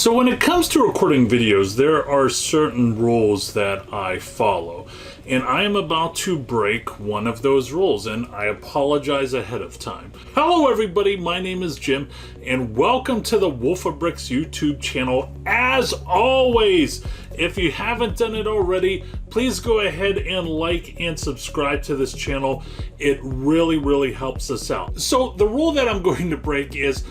So when it comes to recording videos, there are certain rules that I follow, and I am about to break one of those rules, and I apologize ahead of time. Hello everybody, my name is Jim, and welcome to the Wolf of Bricks YouTube channel. As always, if you haven't done it already, please go ahead and like and subscribe to this channel. It really helps us out. So the rule that I'm going to break is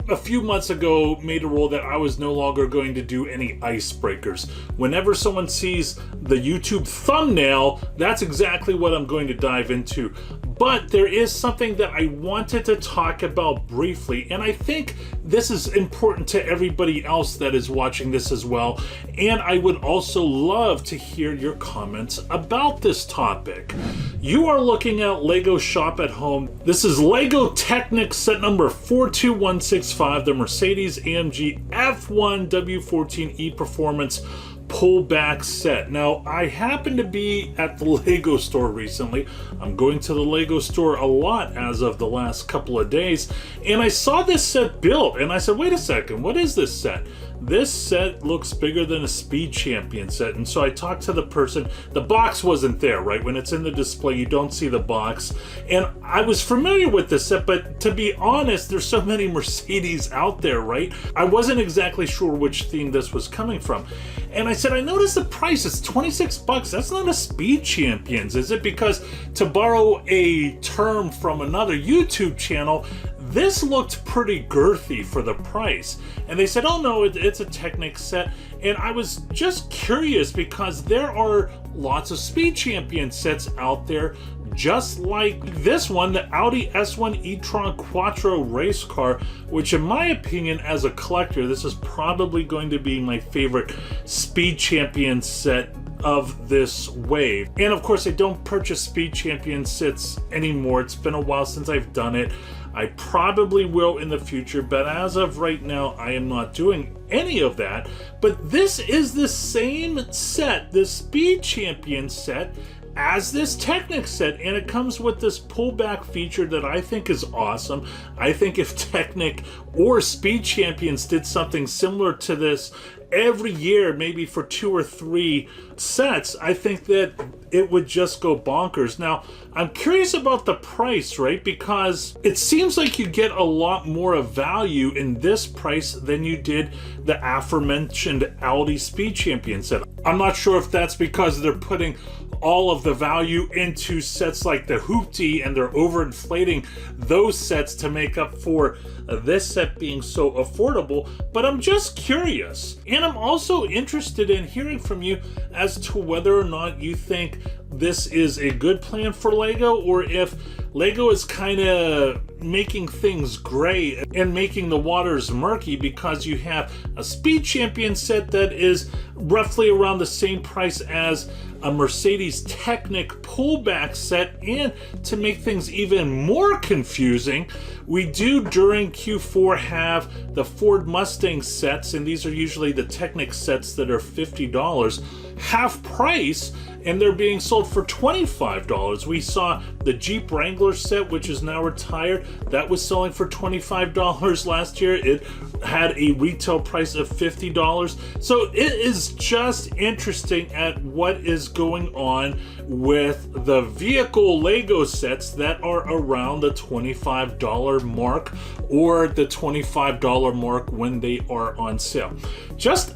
a few months ago made a rule that I was no longer going to do any icebreakers. Whenever someone sees the YouTube thumbnail, that's exactly what I'm going to dive into. But there is something that I wanted to talk about briefly, and I think this is important to everybody else that is watching this as well, and I would also love to hear your comments about this topic. You are looking at Lego Shop at Home. This is Lego Technic set number 42165, the Mercedes-AMG F1 W14E Performance pullback set. Now, I happen to be at the Lego store recently. I'm going to the Lego store a lot as of the last couple of days, and I saw this set built, and I said, wait a second, what is this set? This set looks bigger than a Speed Champion set. And so I talked to the person. The box wasn't there, right? When it's in the display, you don't see the box. And I was familiar with this set, but to be honest, there's so many Mercedes out there, right? I wasn't exactly sure which theme this was coming from. And I said, I noticed the price, it's 26 bucks. That's not a Speed Champions, is it? Because to borrow a term from another YouTube channel, this looked pretty girthy for the price. And they said, oh no, it's a Technic set. And I was just curious because there are lots of Speed Champion sets out there, just like this one, the Audi S1 e-tron Quattro race car, which in my opinion as a collector, this is probably going to be my favorite Speed Champion set of this wave. And of course, I don't purchase Speed Champion sets anymore. It's been a while since I've done it. I probably will in the future, but as of right now, I am not doing any of that. But this is the same set, the Speed Champion set, as this Technic set, and it comes with this pullback feature that I think is awesome. I think if Technic or Speed Champions did something similar to this every year, maybe for 2 or 3 sets, I think that it would just go bonkers. Now, I'm curious about the price, right? Because it seems like you get a lot more of value in this price than you did the aforementioned Audi Speed Champion set. I'm not sure if that's because they're putting all of the value into sets like the Hoopty and they're overinflating those sets to make up for this set being so affordable, but I'm just curious. And I'm also interested in hearing from you as to whether or not you think this is a good plan for Lego, or if Lego is kind of making things gray and making the waters murky because you have a Speed Champion set that is roughly around the same price as a Mercedes Technic pullback set. And to make things even more confusing, we do during Q4 have the Ford Mustang sets, and these are usually the Technic sets that are $50 half price, and they're being sold for $25. We saw the Jeep Wrangler set, which is now retired, that was selling for $25 last year. It had a retail price of $50. So it is just interesting at what is going on with the vehicle Lego sets that are around the $25 mark or the $25 mark when they are on sale.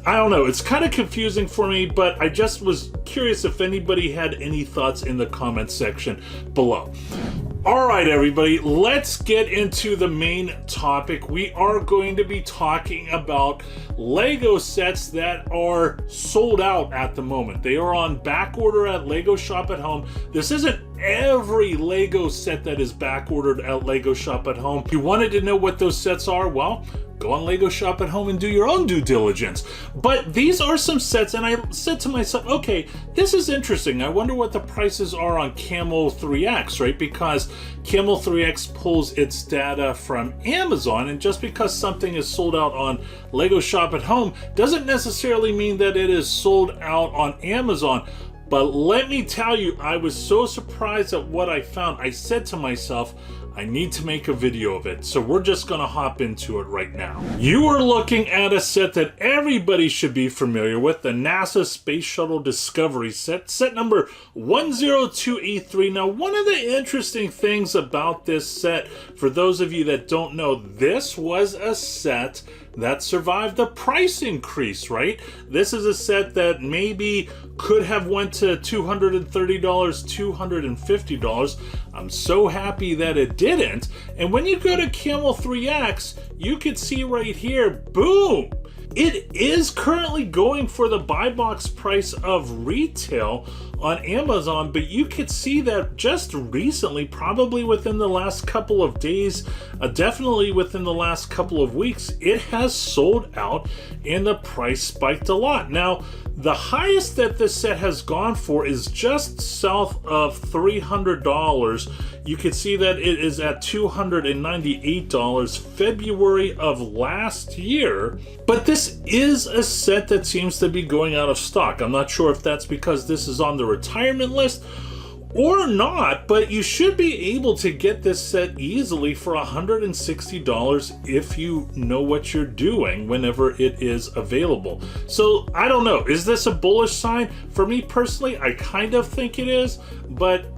I don't know, it's kind of confusing for me, but I just was curious if anybody had any thoughts in the comments section below. All right, everybody, let's get into the main topic. We are going to be talking about Lego sets that are sold out at the moment. They are on back order at Lego Shop at Home. This isn't every Lego set that is back ordered at Lego Shop at Home. If you wanted to know what those sets are, well, go on Lego Shop at Home and do your own due diligence. But these are some sets, and I said to myself, okay, this is interesting. I wonder what the prices are on Camel 3X, right? Because Camel 3X pulls its data from Amazon, and just because something is sold out on Lego Shop at Home doesn't necessarily mean that it is sold out on Amazon. But let me tell you, I was so surprised at what I found. I said to myself, I need to make a video of it, so we're just gonna hop into it right now. You are looking at a set that everybody should be familiar with, the NASA Space Shuttle Discovery set, set number 10283. Now, one of the interesting things about this set, for those of you that don't know, this was a set that survived the price increase, right? This is a set that maybe could have went to $230, $250. I'm so happy that it didn't. And when you go to Camel 3X, you can see right here, boom! It is currently going for the buy box price of retail on Amazon, but you could see that just recently, probably within the last couple of days, definitely within the last couple of weeks, it has sold out and the price spiked a lot. Now, the highest that this set has gone for is just south of $300. You can see that it is at $298 February of last year, but this is a set that seems to be going out of stock. I'm not sure if that's because this is on the retirement list or not, but you should be able to get this set easily for $160 if you know what you're doing whenever it is available. So I don't know, is this a bullish sign? For me personally, I kind of think it is, but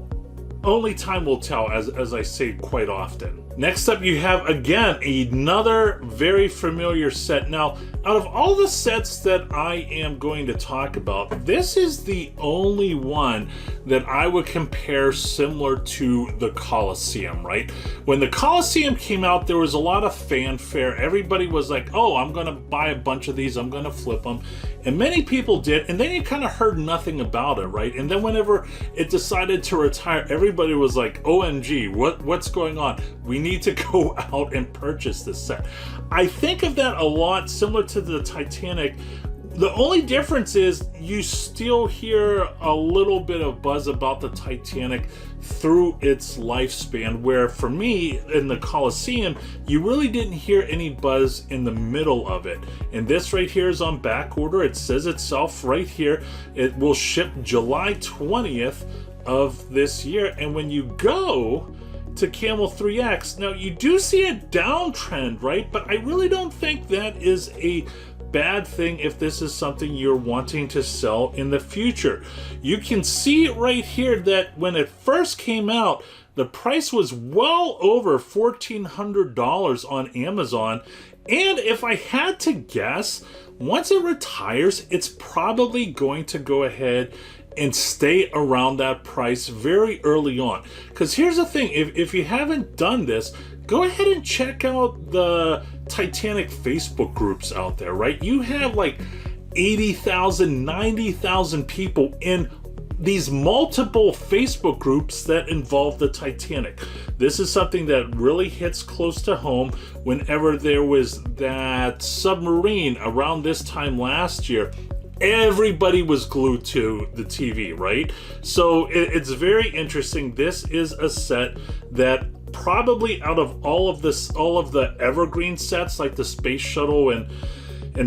only time will tell, as I say quite often. Next up, you have, again, another very familiar set. Now, out of all the sets that I am going to talk about, this is the only one that I would compare similar to the Coliseum, right? When the Coliseum came out, there was a lot of fanfare. Everybody was like, oh, I'm going to buy a bunch of these. I'm going to flip them. And many people did. And then you kind of heard nothing about it, right? And then whenever it decided to retire, everybody was like, OMG, what's going on? We need to go out and purchase this set. I think of that a lot similar to the Titanic. The only difference is you still hear a little bit of buzz about the Titanic through its lifespan, where for me in the Coliseum, you really didn't hear any buzz in the middle of it. And this right here is on back order. It says itself right here. It will ship July 20th of this year. And when you go to Camel 3X, now you do see a downtrend, right? But I really don't think that is a bad thing if this is something you're wanting to sell in the future. You can see right here that when it first came out, the price was well over $1,400 on Amazon. And if I had to guess, once it retires, it's probably going to go ahead and stay around that price very early on. Because here's the thing, if you haven't done this, go ahead and check out the Titanic Facebook groups out there, right? You have like 80,000, 90,000 people in these multiple Facebook groups that involve the Titanic. This is something that really hits close to home. Whenever there was that submarine around this time last year, everybody was glued to the TV, right? So it's very interesting. This is a set that probably out of all of the evergreen sets like the Space Shuttle and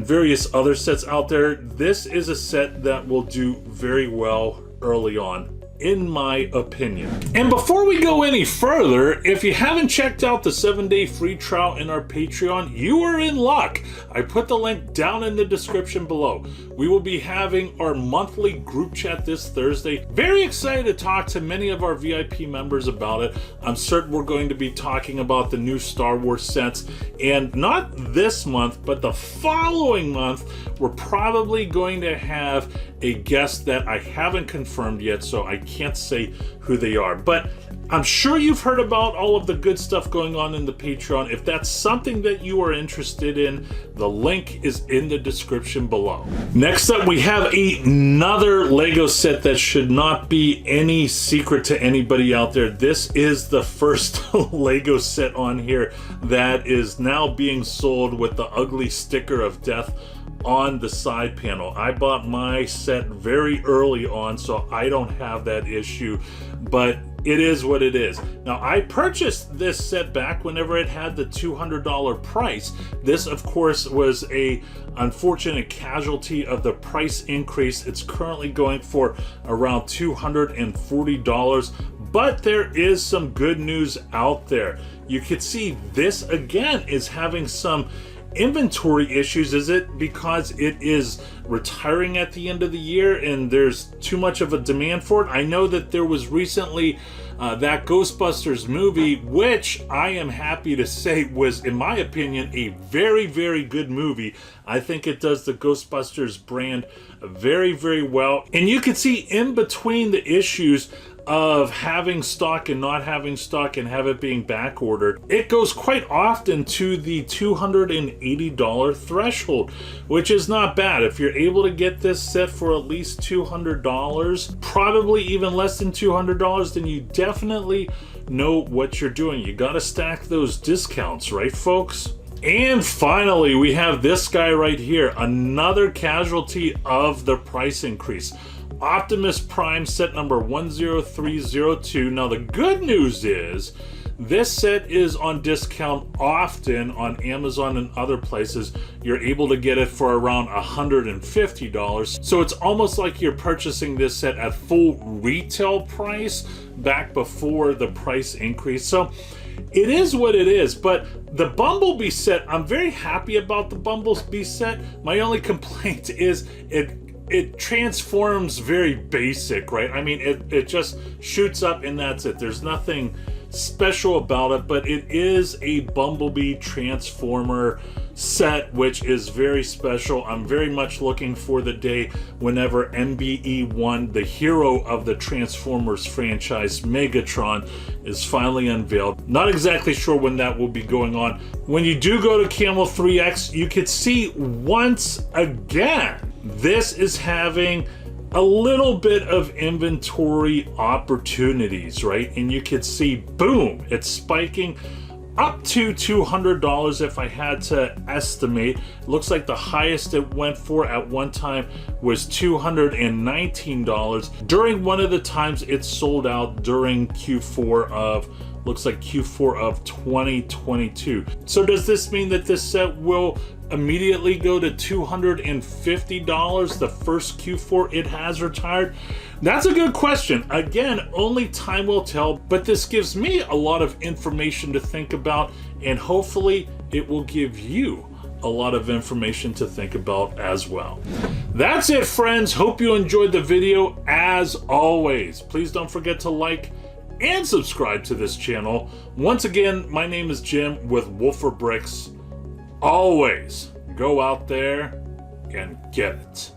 various other sets out there, this is a set that will do very well early on, in my opinion. And before we go any further, if you haven't checked out the 7-day free trial in our Patreon, you are in luck. I put the link down in the description below. We will be having our monthly group chat this Thursday. Very excited to talk to many of our VIP members about it. I'm certain we're going to be talking about the new Star Wars sets, and not this month, but the following month, we're probably going to have a guest that I haven't confirmed yet, so I can't say who they are. But I'm sure you've heard about all of the good stuff going on in the Patreon. If that's something that you are interested in, the link is in the description below. Next up, we have another Lego set that should not be any secret to anybody out there. This is the first Lego set on here that is now being sold with the ugly sticker of death on the side panel. I bought my set very early on, so I don't have that issue, but it is what it is. Now, I purchased this set back whenever it had the $200 price. This, of course, was a unfortunate casualty of the price increase. It's currently going for around $240, but there is some good news out there. You can see this again is having some inventory issues. Is it because it is retiring at the end of the year and there's too much of a demand for it? I know that there was recently that Ghostbusters movie, which I am happy to say was, in my opinion, a very, very good movie. I think it does the Ghostbusters brand very, very well. And you can see in between the issues of having stock and not having stock and have it being back ordered, it goes quite often to the $280 threshold, which is not bad. If you're able to get this set for at least $200, probably even less than $200, then you definitely know what you're doing. You gotta stack those discounts, right, folks? And finally, we have this guy right here, another casualty of the price increase. Optimus Prime set number 10302. Now the good news is this set is on discount often on Amazon and other places. You're able to get it for around $150. So it's almost like you're purchasing this set at full retail price back before the price increase. So it is what it is. But the Bumblebee set, I'm very happy about the Bumblebee set. My only complaint is it transforms very basic, right? I mean, it just shoots up and that's it. There's nothing special about it, but it is a Bumblebee transformer set, which is very special. I'm very much looking for the day whenever MBE1, the hero of the Transformers franchise, Megatron, is finally unveiled. Not exactly sure when that will be going on. When you do go to Camel 3X, you can see once again, this is having a little bit of inventory opportunities, right? And you can see, boom, it's spiking up to $200 if I had to estimate. It looks like the highest it went for at one time was $219. During one of the times it sold out during Q4 of, looks like Q4 of 2022. So does this mean that this set will immediately go to $250 the first Q4 it has retired? That's a good question. Again, only time will tell, but this gives me a lot of information to think about, and hopefully it will give you a lot of information to think about as well. That's it, friends. Hope you enjoyed the video. As always, please don't forget to like and subscribe to this channel. Once again, my name is Jim with Wolfer Bricks. Always go out there and get it.